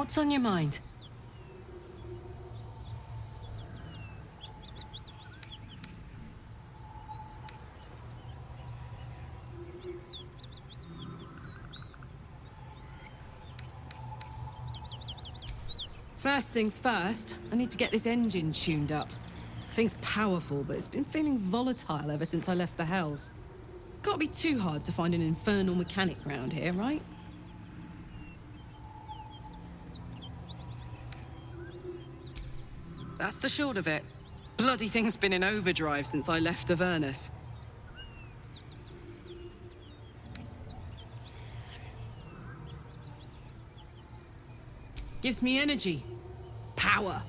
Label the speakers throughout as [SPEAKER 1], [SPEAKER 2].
[SPEAKER 1] What's on your mind? First things first, I need to get this engine tuned up. Thing's powerful, but it's been feeling volatile ever since I left the Hells. Can't be too hard to find an infernal mechanic round here, right? That's the short of it. Bloody thing's been in overdrive since I left Avernus. Gives me energy. Power.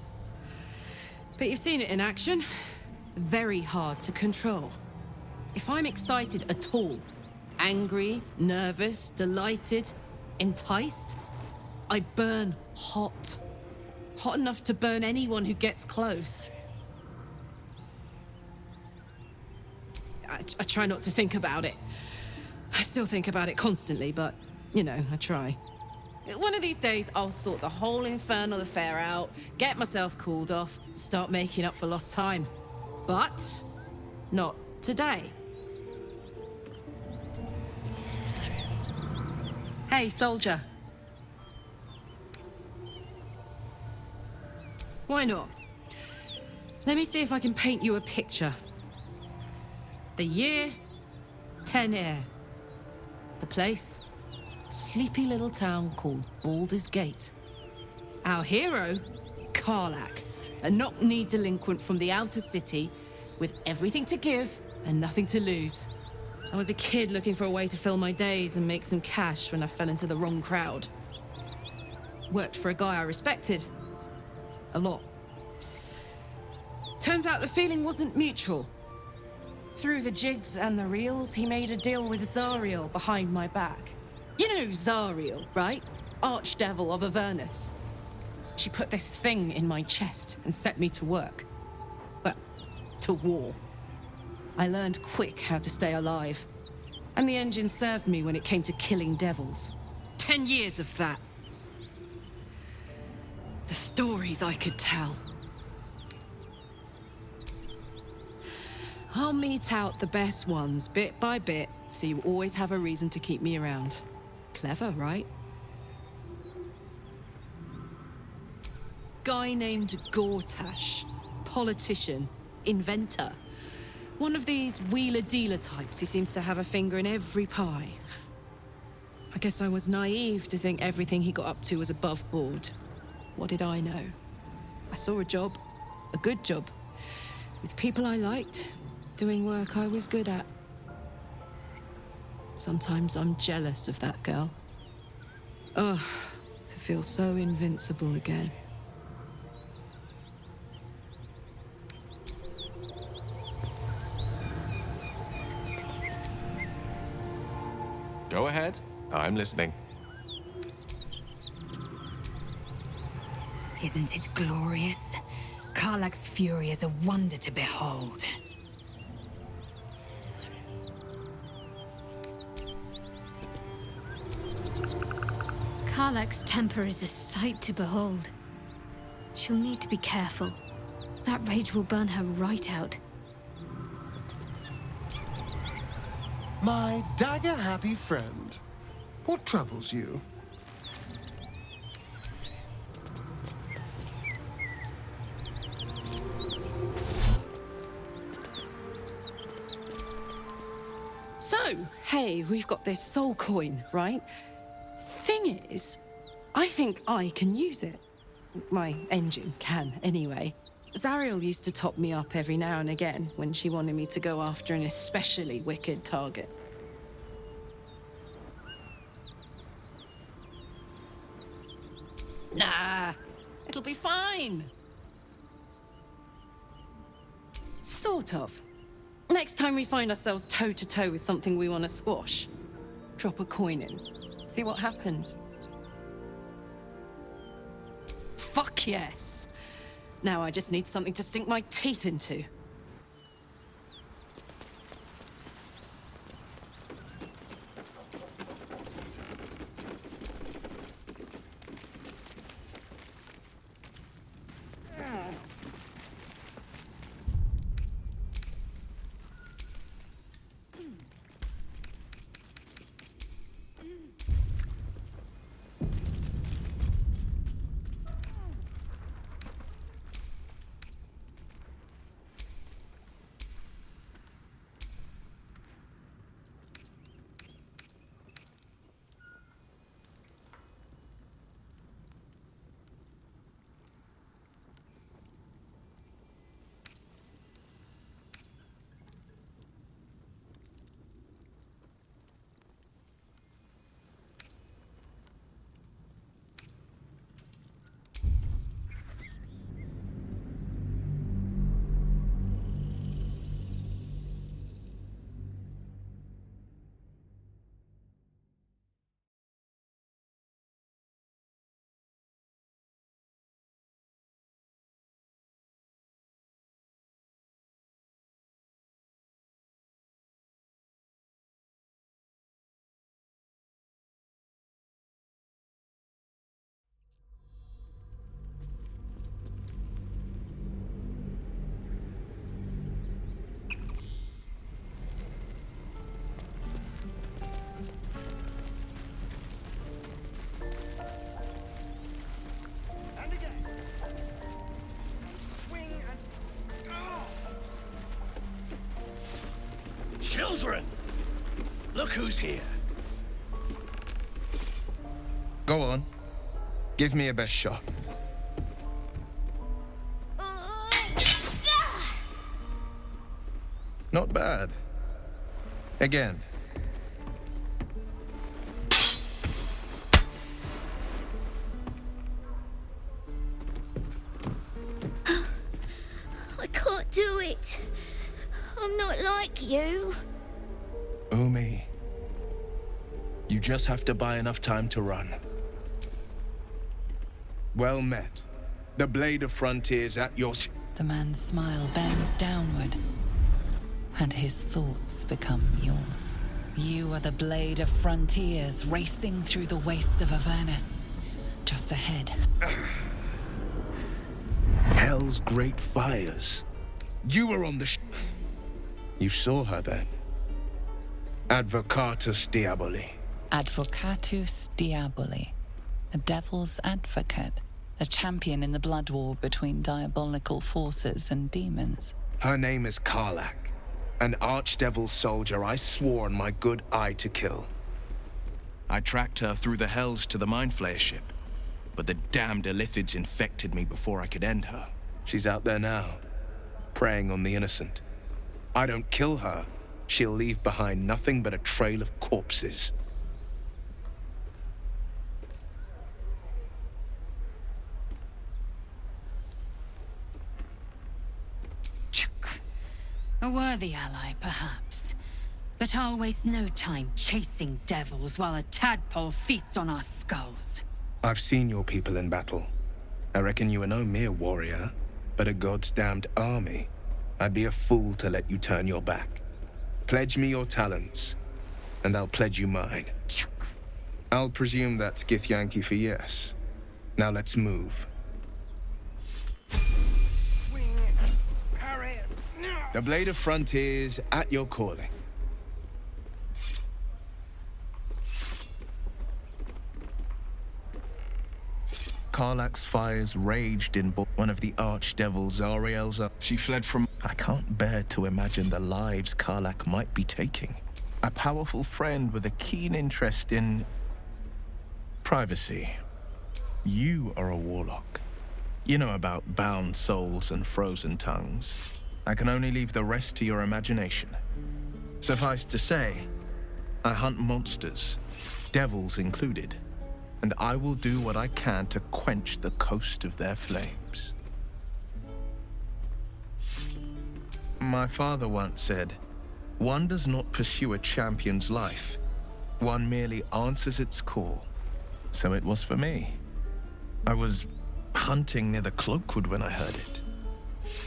[SPEAKER 1] But you've seen it in action. Very hard to control. If I'm excited at all, angry, nervous, delighted, enticed, I burn hot. Hot enough to burn anyone who gets close. I try not to think about it. I still think about it constantly, but, you know, I try. One of these days, I'll sort the whole infernal affair out, get myself cooled off, start making up for lost time. But not today. Hey, soldier. Why not? Let me see if I can paint you a picture. The year, 10 Air. The place, sleepy little town called Baldur's Gate. Our hero, Karlach, a knock-kneed delinquent from the outer city with everything to give and nothing to lose. I was a kid looking for a way to fill my days and make some cash when I fell into the wrong crowd. Worked for a guy I respected. A lot. Turns out the feeling wasn't mutual. Through the jigs and the reels, he made a deal with Zariel behind my back. You know Zariel, right? Archdevil of Avernus. She put this thing in my chest and set me to work. Well, to war. I learned quick how to stay alive. And the engine served me when it came to killing devils. 10 years of that. The stories I could tell. I'll mete out the best ones bit by bit, so you always have a reason to keep me around. Clever, right? Guy named Gortash. Politician. Inventor. One of these wheeler-dealer types who seems to have a finger in every pie. I guess I was naive to think everything he got up to was above board. What did I know? I saw a job. A good job. With people I liked. Doing work I was good at. Sometimes I'm jealous of that girl. Ugh, to feel so invincible again.
[SPEAKER 2] Go ahead. I'm listening.
[SPEAKER 3] Isn't it glorious? Karlach's fury is a wonder to behold.
[SPEAKER 4] Karlach's temper is a sight to behold. She'll need to be careful. That rage will burn her right out.
[SPEAKER 5] My dagger-happy friend, what troubles you?
[SPEAKER 1] So, hey, we've got this soul coin, right? Thing is, I think I can use it. My engine can, anyway. Zariel used to top me up every now and again when she wanted me to go after an especially wicked target. Nah, it'll be fine. Sort of. Next time we find ourselves toe-to-toe with something we want to squash, drop a coin in. See what happens. Fuck yes. Now I just need something to sink my teeth into.
[SPEAKER 6] Children! Look who's here.
[SPEAKER 7] Go on. Give me a best shot. Not bad. Again.
[SPEAKER 8] I can't do it. I'm not like you.
[SPEAKER 7] Umi. You just have to buy enough time to run. Well met. The Blade of Frontiers at your...
[SPEAKER 3] The man's smile bends downward, and his thoughts become yours. You are the Blade of Frontiers racing through the wastes of Avernus. Just ahead.
[SPEAKER 7] Hell's great fires. You were on the You saw her then. Advocatus Diaboli.
[SPEAKER 3] Advocatus Diaboli. A devil's advocate. A champion in the blood war between diabolical forces and demons.
[SPEAKER 7] Her name is Karlach. An archdevil soldier I swore on my good eye to kill.
[SPEAKER 6] I tracked her through the hells to the Mind Flayer ship, but the damned Illithids infected me before I could end her.
[SPEAKER 7] She's out there now, preying on the innocent. I don't kill her, she'll leave behind nothing but a trail of corpses.
[SPEAKER 3] A worthy ally, perhaps. But I'll waste no time chasing devils while a tadpole feasts on our skulls.
[SPEAKER 7] I've seen your people in battle. I reckon you are no mere warrior, but a god's damned army. I'd be a fool to let you turn your back. Pledge me your talents, and I'll pledge you mine. I'll presume that's Githyanki for yes. Now let's move. The Blade of Frontiers at your calling. Karlach's fires raged in one of the archdevils Ariel's. She fled from... I can't bear to imagine the lives Karlach might be taking. A powerful friend with a keen interest in... privacy. You are a warlock. You know about bound souls and frozen tongues. I can only leave the rest to your imagination. Suffice to say, I hunt monsters, devils included, and I will do what I can to quench the coast of their flames. My father once said, one does not pursue a champion's life. One merely answers its call. So it was for me. I was hunting near the Cloakwood when I heard it.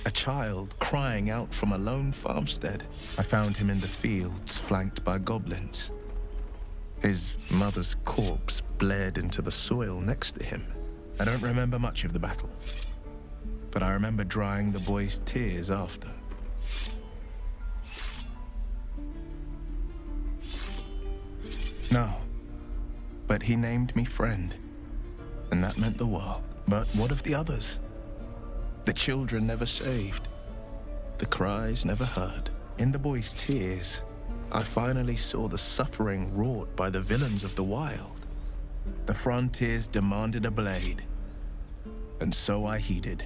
[SPEAKER 7] A child crying out from a lone farmstead. I found him in the fields, flanked by goblins. His mother's corpse blared into the soil next to him. I don't remember much of the battle, but I remember drying the boy's tears after. No, but he named me friend, and that meant the world. But what of the others? The children never saved. The cries never heard. In the boy's tears, I finally saw the suffering wrought by the villains of the wild. The frontiers demanded a blade, and so I heeded.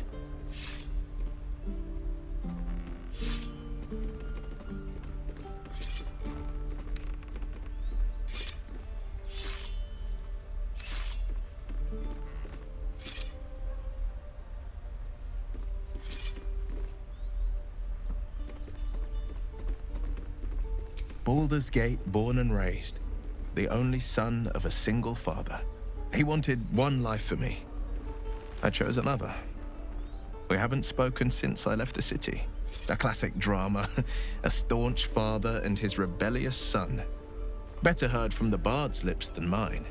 [SPEAKER 7] Baldur's Gate, born and raised, the only son of a single father. He wanted one life for me. I chose another. We haven't spoken since I left the city. A classic drama, a staunch father and his rebellious son. Better heard from the bard's lips than mine.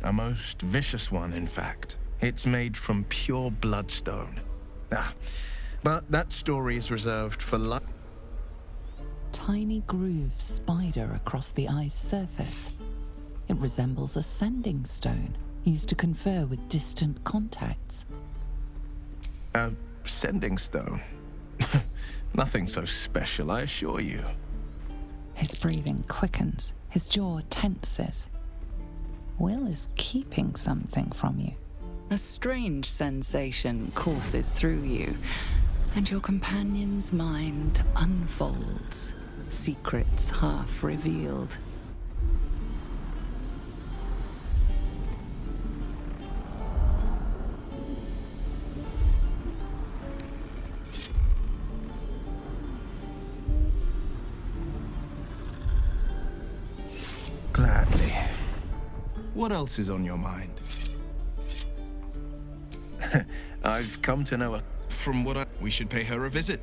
[SPEAKER 7] A most vicious one, in fact. It's made from pure bloodstone. But that story is reserved for life.
[SPEAKER 3] Tiny grooves spider across the eye's surface. It resembles a sending stone, used to confer with distant contacts.
[SPEAKER 7] A sending stone? Nothing so special, I assure you.
[SPEAKER 3] His breathing quickens, his jaw tenses. Will is keeping something from you. A strange sensation courses through you, and your companion's mind unfolds, secrets half revealed.
[SPEAKER 7] Gladly.
[SPEAKER 6] What else is on your mind?
[SPEAKER 7] I've come to know
[SPEAKER 6] We should pay her a visit.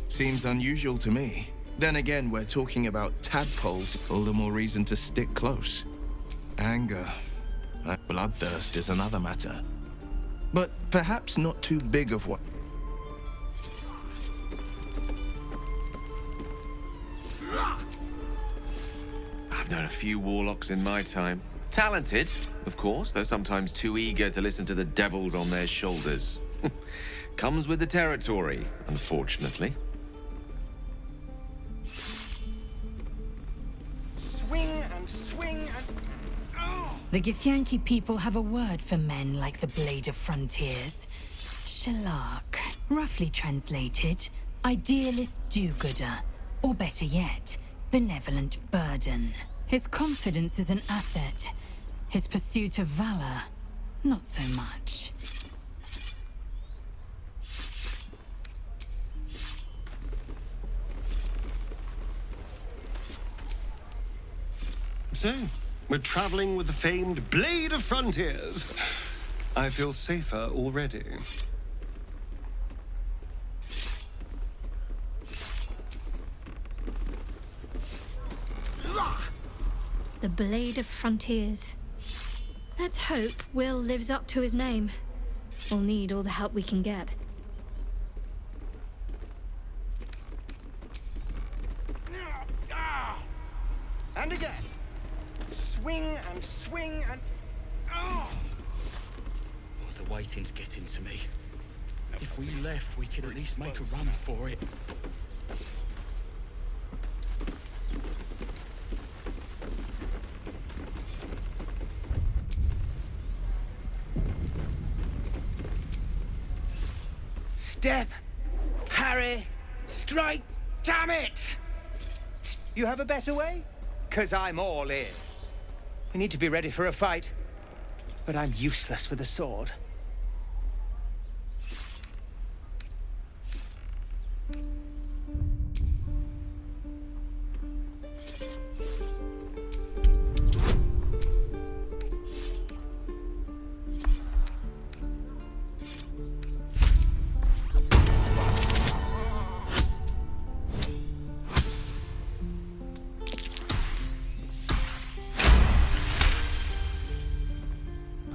[SPEAKER 6] Seems unusual to me. Then again, we're talking about tadpoles, all the more reason to stick close. Anger, bloodthirst is another matter. But perhaps not too big of one.
[SPEAKER 2] I've known a few warlocks in my time. Talented, of course, though sometimes too eager to listen to the devils on their shoulders. Comes with the territory, unfortunately.
[SPEAKER 9] Swing and swing and... Oh!
[SPEAKER 10] The Githyanki people have a word for men like the Blade of Frontiers. Shalak. Roughly translated, idealist do-gooder. Or better yet, benevolent burden. His confidence is an asset. His pursuit of valor, not so much.
[SPEAKER 5] So, we're traveling with the famed Blade of Frontiers. I feel safer already.
[SPEAKER 4] The Blade of Frontiers. Let's hope Will lives up to his name. We'll need all the help we can get.
[SPEAKER 9] And again. Swing and swing and... Oh!
[SPEAKER 11] Oh, the waiting's getting to me. If we left, we could at least make a run for it.
[SPEAKER 9] Step, parry, strike, damn it! You have a better way? 'Cause I'm all ears. We need to be ready for a fight, but I'm useless with a sword.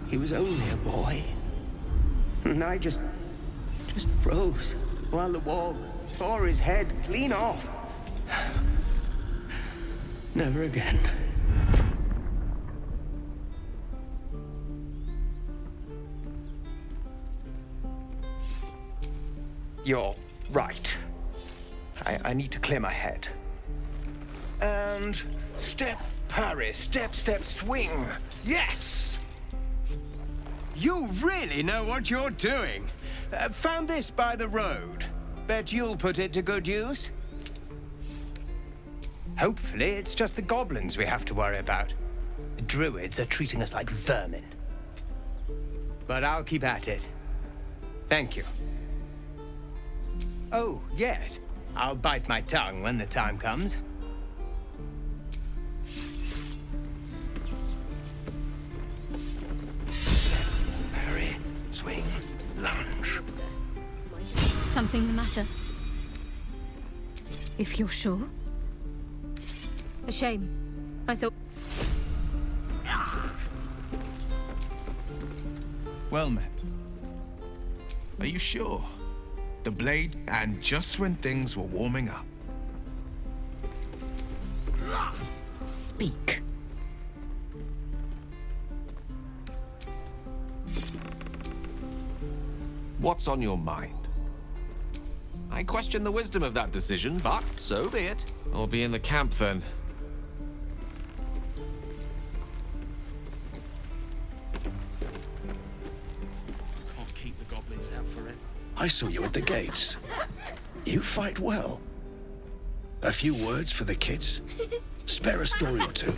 [SPEAKER 9] He was only a boy. And I just froze while the wall tore his head clean off. Never again. You're right. I need to clear my head. And step, parry, step, step, swing. Yes! You really know what you're doing. Found this by the road. Bet you'll put it to good use. Hopefully, it's just the goblins we have to worry about. The druids are treating us like vermin. But I'll keep at it. Thank you. Oh, yes. I'll bite my tongue when the time comes. Parry, swing, lunge.
[SPEAKER 4] Something the matter? If you're sure. A shame. I thought...
[SPEAKER 6] Well met. Are you sure? The blade, and just when things were warming up.
[SPEAKER 10] Speak.
[SPEAKER 2] What's on your mind? I question the wisdom of that decision, but so be it. I'll be in the camp then.
[SPEAKER 11] You can't keep the goblins out forever.
[SPEAKER 12] I saw you at the gates. You fight well. A few words for the kids? Spare a story or two.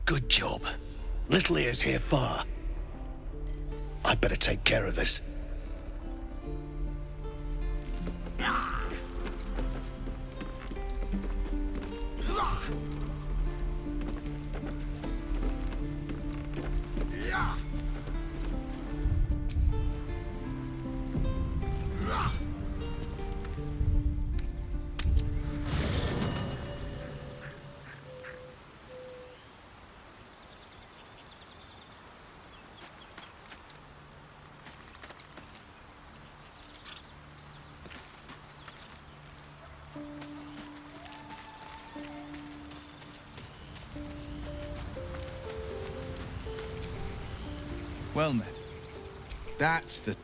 [SPEAKER 12] Good job. Little ears hear far. I'd better take care of this.
[SPEAKER 6] Well met. That's the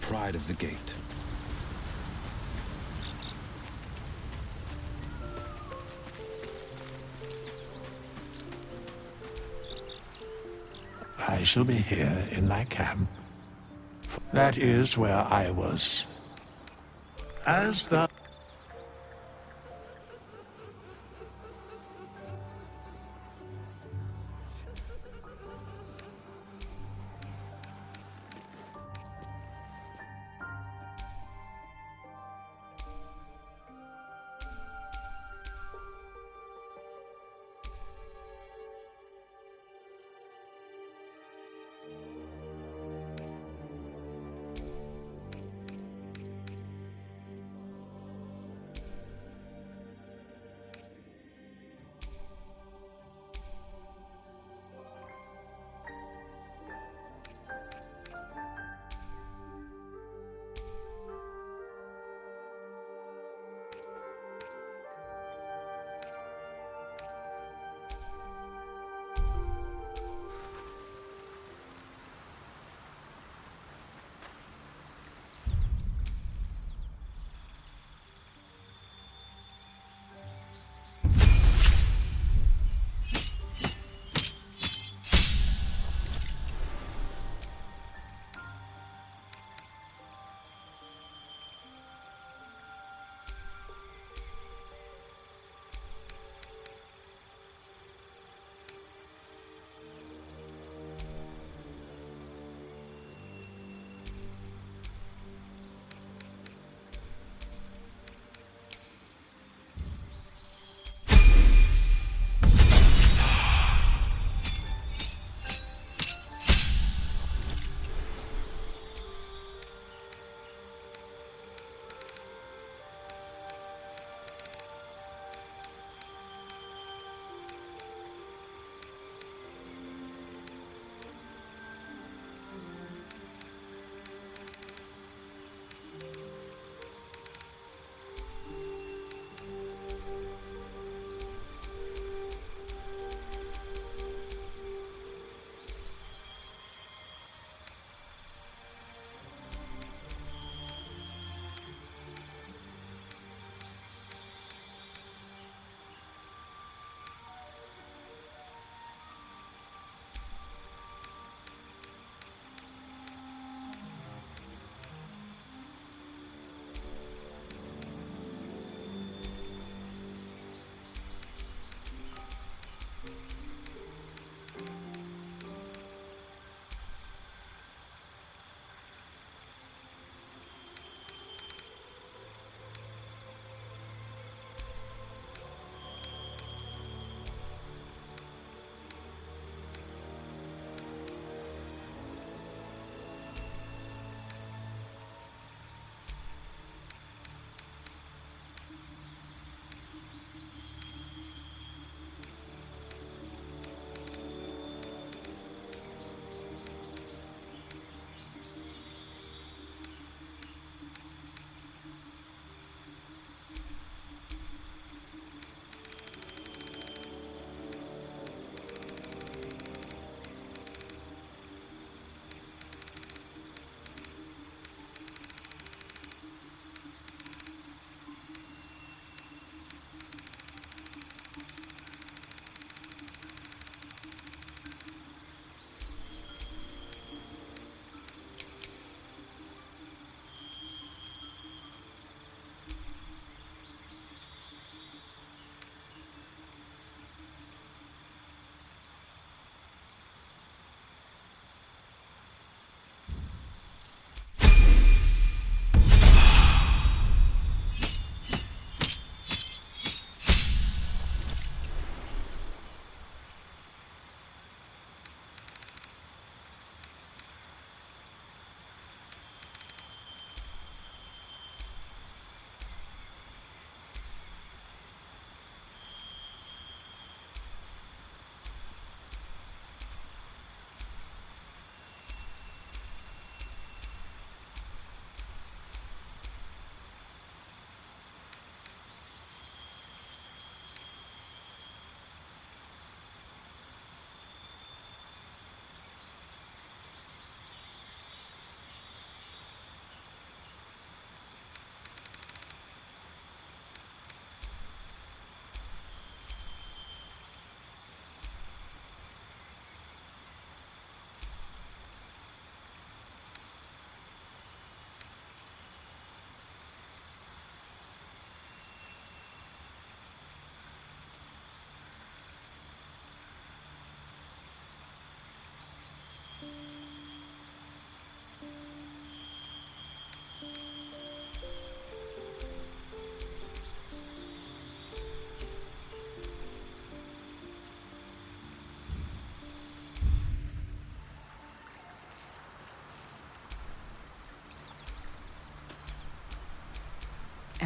[SPEAKER 13] pride of the gate.
[SPEAKER 12] I shall be here in my camp. That is where I was. As the...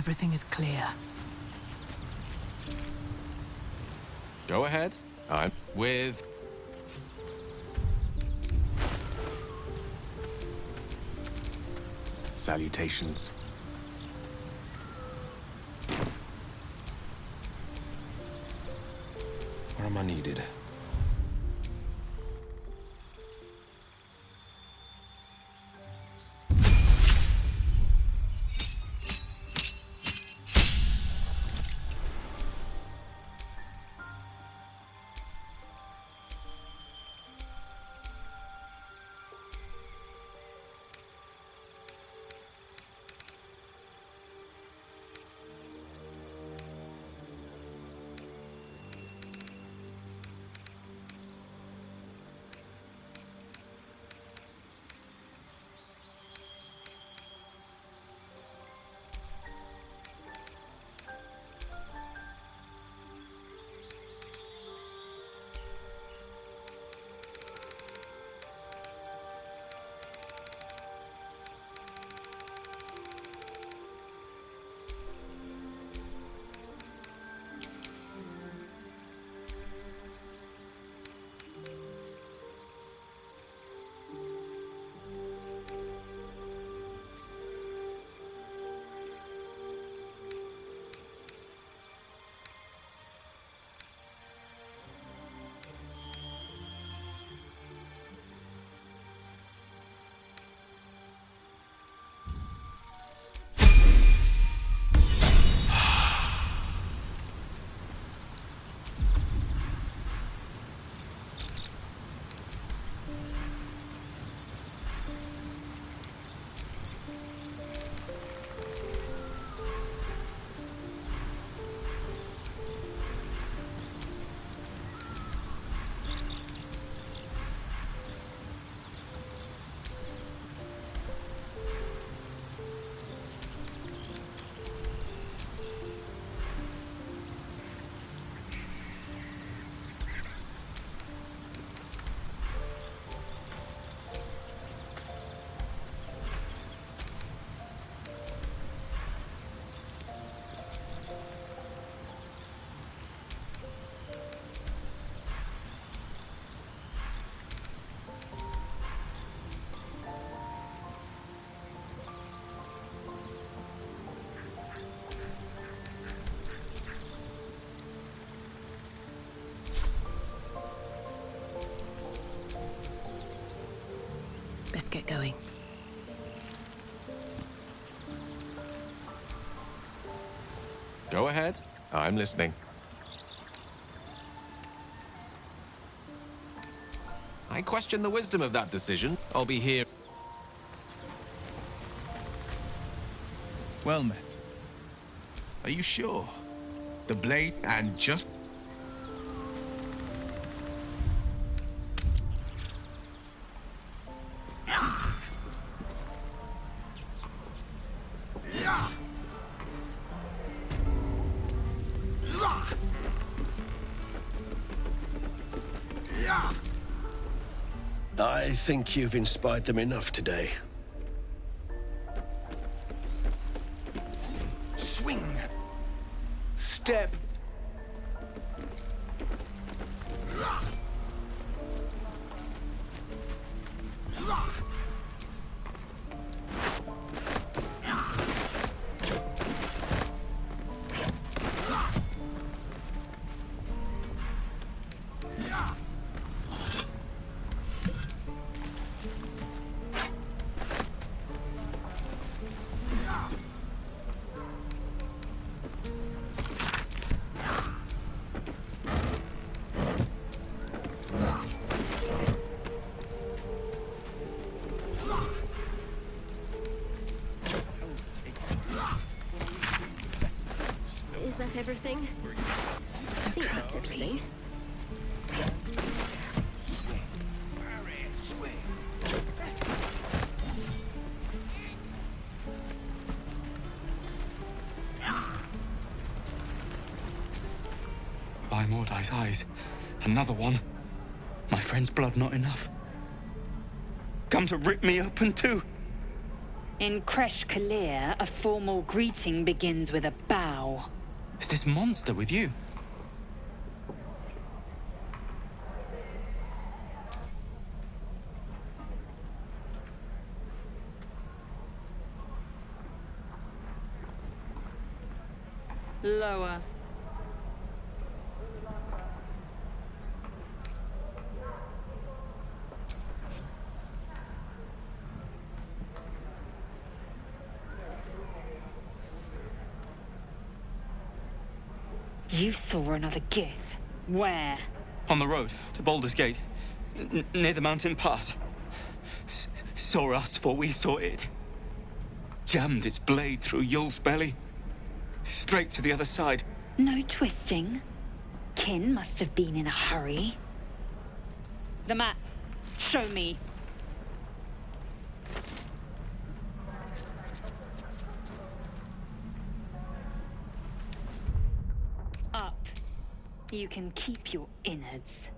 [SPEAKER 10] everything is clear.
[SPEAKER 2] Go ahead. I'm with...
[SPEAKER 13] Salutations.
[SPEAKER 12] Where am I needed?
[SPEAKER 10] Best get going.
[SPEAKER 2] Go ahead. I'm listening. I question the wisdom of that decision. I'll be here.
[SPEAKER 7] Well met. Are you sure? The blade and just...
[SPEAKER 12] I think you've inspired them enough today.
[SPEAKER 9] Swing. Step.
[SPEAKER 14] Is that everything? I think that's everything.
[SPEAKER 11] By Mordai's eyes. Another one. My friend's blood not enough. Come to rip me open too.
[SPEAKER 10] In Kresh Kalir, a formal greeting begins with a bow.
[SPEAKER 11] Is this monster with you?
[SPEAKER 10] Lower. You saw another Gith. Where?
[SPEAKER 11] On the road to Baldur's Gate, near the mountain pass. Saw us before we saw it. Jammed its blade through Yul's belly. Straight to the other side.
[SPEAKER 10] No twisting. Kin must have been in a hurry. The map. Show me. Up. You can keep your innards.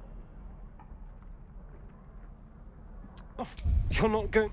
[SPEAKER 5] Oh, you're not going...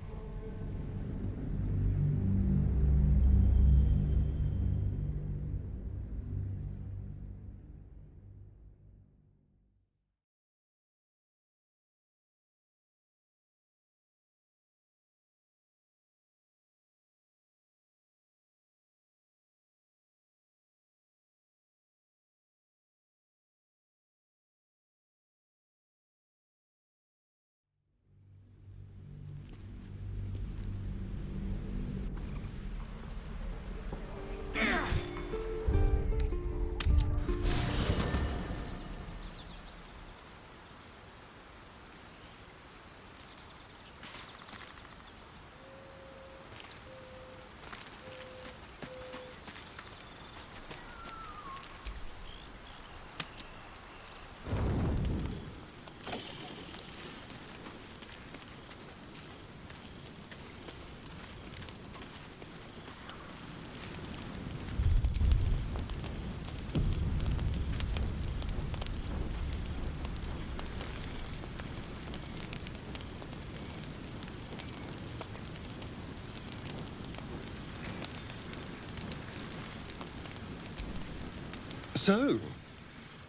[SPEAKER 5] So,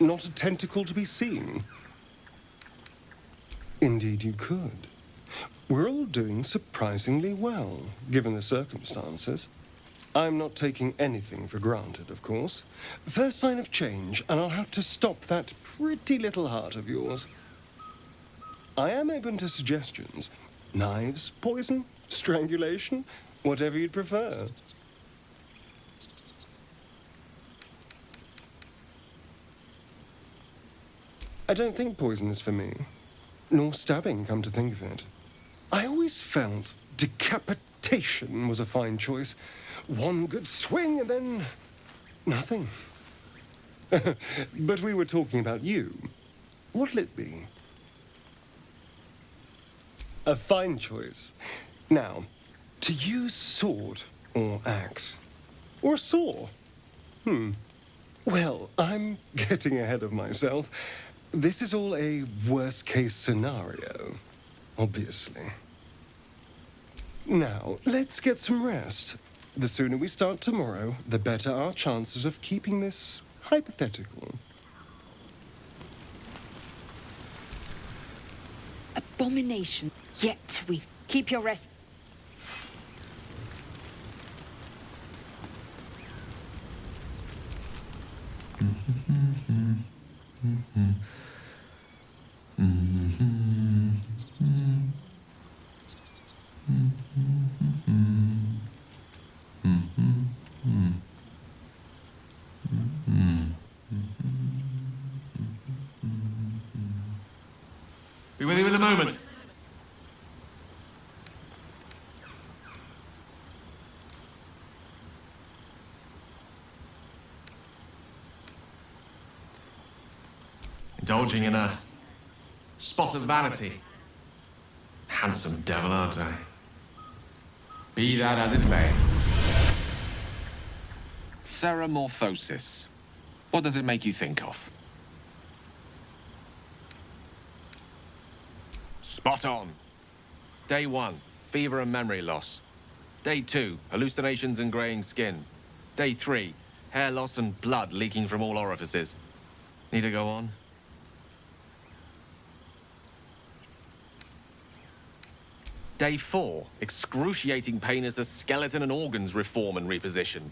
[SPEAKER 5] not a tentacle to be seen? Indeed you could. We're all doing surprisingly well, given the circumstances. I'm not taking anything for granted, of course. First sign of change, and I'll have to stop that pretty little heart of yours. I am open to suggestions. Knives, poison, strangulation, whatever you'd prefer. I don't think poison is for me. Nor stabbing, come to think of it. I always felt decapitation was a fine choice. One good swing and then... nothing. But we were talking about you. What'll it be? A fine choice. Now, to use sword or axe. Or a saw. Well, I'm getting ahead of myself. This is all a worst-case scenario, obviously. Now, let's get some rest. The sooner we start tomorrow, the better our chances of keeping this hypothetical.
[SPEAKER 10] Abomination. Yet we... Keep your rest.
[SPEAKER 2] Be with you in a moment. Indulging in a spot of vanity. Handsome devil, aren't I? Be that as it may. Ceramorphosis. What does it make you think of? Spot on. Day one, fever and memory loss. Day 2, hallucinations and graying skin. Day 3, hair loss and blood leaking from all orifices. Need to go on? Day 4, excruciating pain as the skeleton and organs reform and reposition.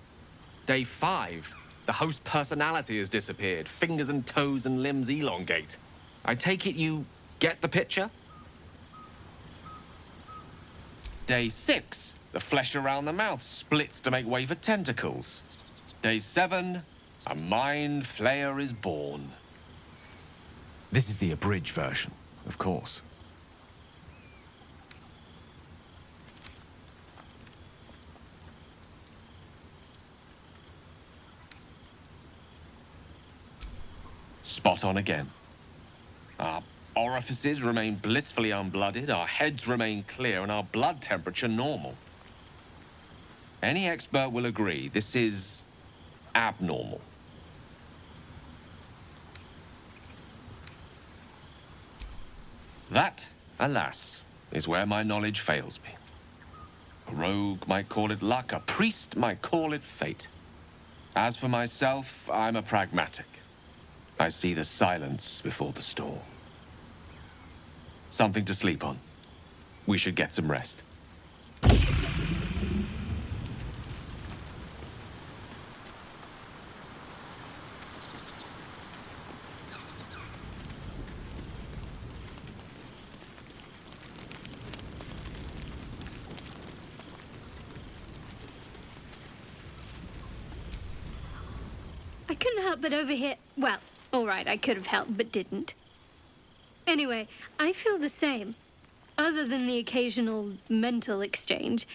[SPEAKER 2] Day 5, the host personality has disappeared. Fingers and toes and limbs elongate. I take it you get the picture? Day 6, the flesh around the mouth splits to make way for tentacles. Day 7, a mind flayer is born. This is the abridged version, of course. Spot on again. Our orifices remain blissfully unblooded, our heads remain clear, and our blood temperature normal. Any expert will agree this is abnormal. That, alas, is where my knowledge fails me. A rogue might call it luck, a priest might call it fate. As for myself, I'm a pragmatic. I see the silence before the storm. Something to sleep on. We should get some rest.
[SPEAKER 4] I couldn't help but overhear. Well, all right, I could have helped, but didn't. Anyway, I feel the same. Other than the occasional mental exchange,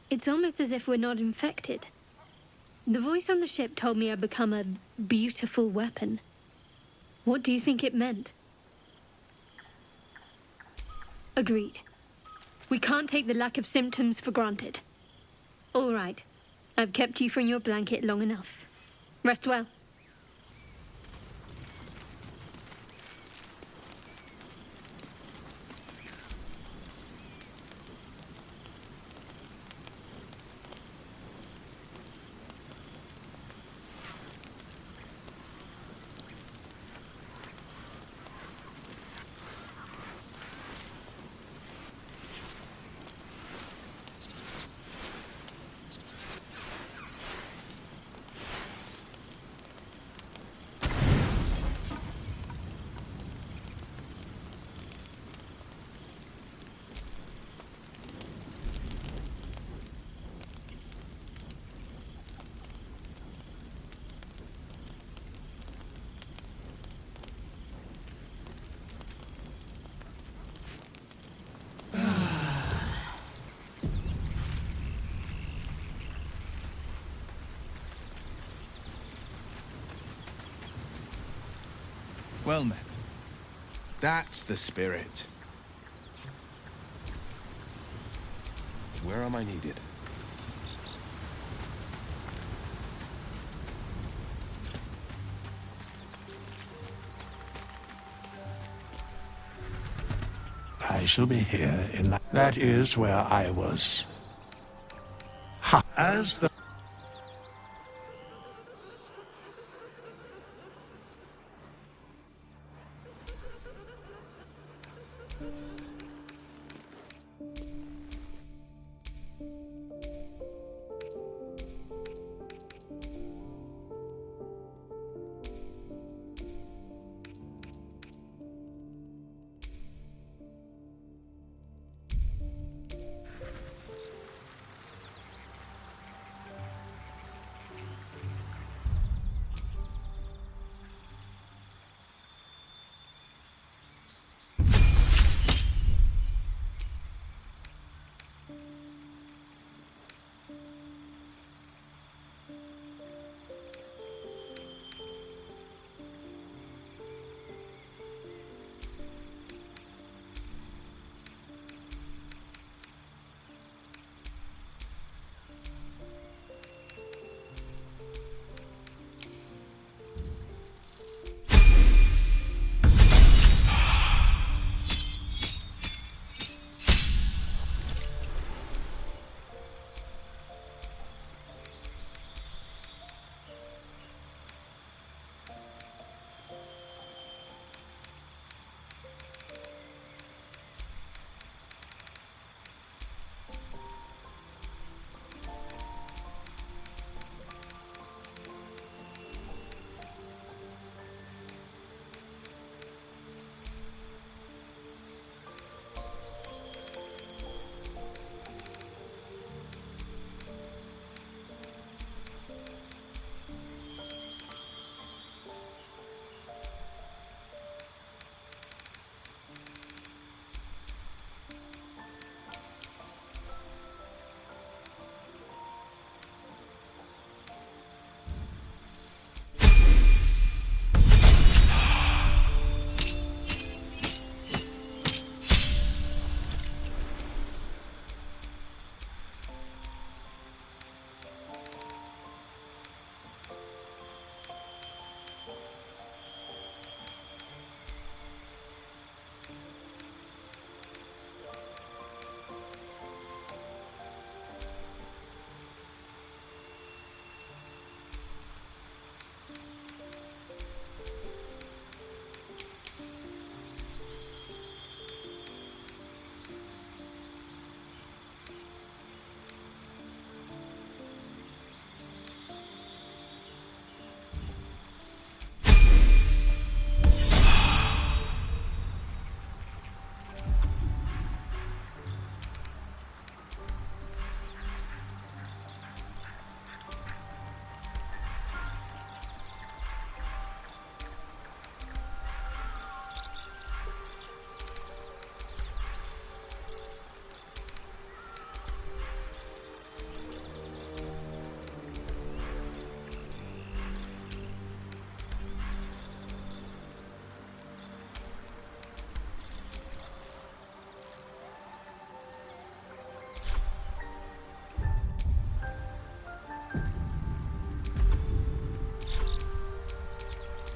[SPEAKER 4] it's almost as if we're not infected. The voice on the ship told me I'd become a beautiful weapon. What do you think it meant? Agreed. We can't take the lack of symptoms for granted. All right. I've kept you from your blanket long enough. Rest well.
[SPEAKER 6] Well met. That's the spirit.
[SPEAKER 12] Where am I needed?
[SPEAKER 13] I shall be here in that is where I was. Ha! As the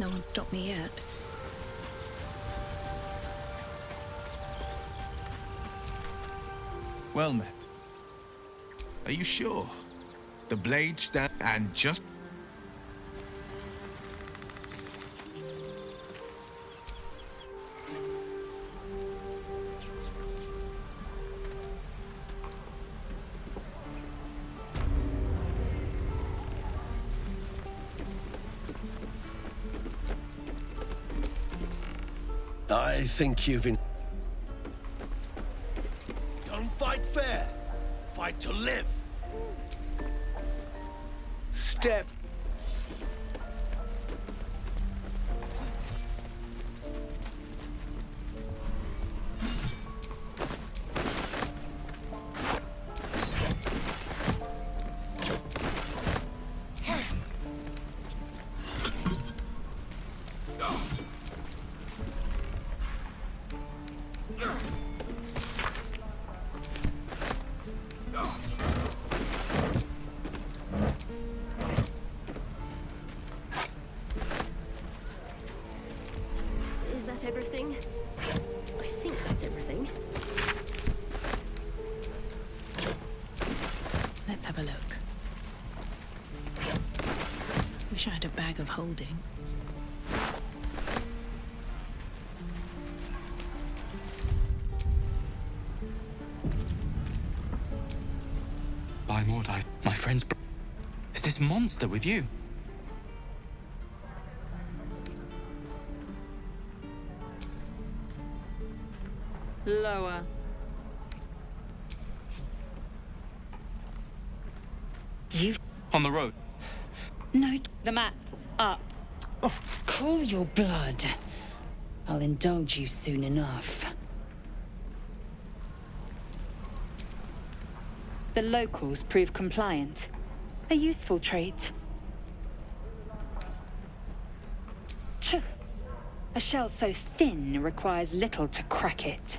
[SPEAKER 14] No one stopped me yet.
[SPEAKER 6] Well met. Are you sure? The blade stand and just...
[SPEAKER 12] I think you've been... Don't fight fair. Fight to live. Step.
[SPEAKER 14] Is that everything? I think that's everything. Let's have a look. Wish I had a bag of holding.
[SPEAKER 11] By Mordai, my friend's is this monster with you?
[SPEAKER 1] Lower.
[SPEAKER 10] You...
[SPEAKER 11] On the road.
[SPEAKER 10] No, the map. Up. Oh, cool your blood. I'll indulge you soon enough. The locals prove compliant. A useful trait. Tch. A shell so thin requires little to crack it.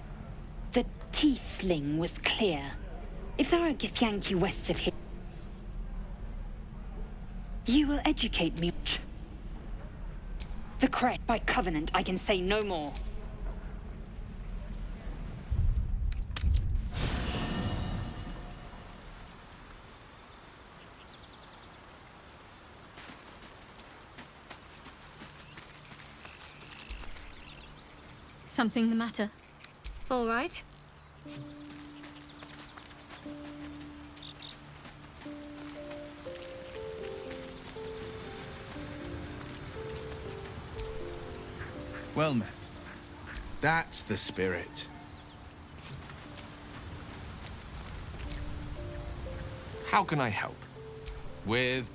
[SPEAKER 10] The T-sling was clear. If there are a Githyanki west of here, you will educate me. The crest, by covenant, I can say no more.
[SPEAKER 4] Something the matter? All right.
[SPEAKER 6] Well met. That's the spirit.
[SPEAKER 2] How can I help? With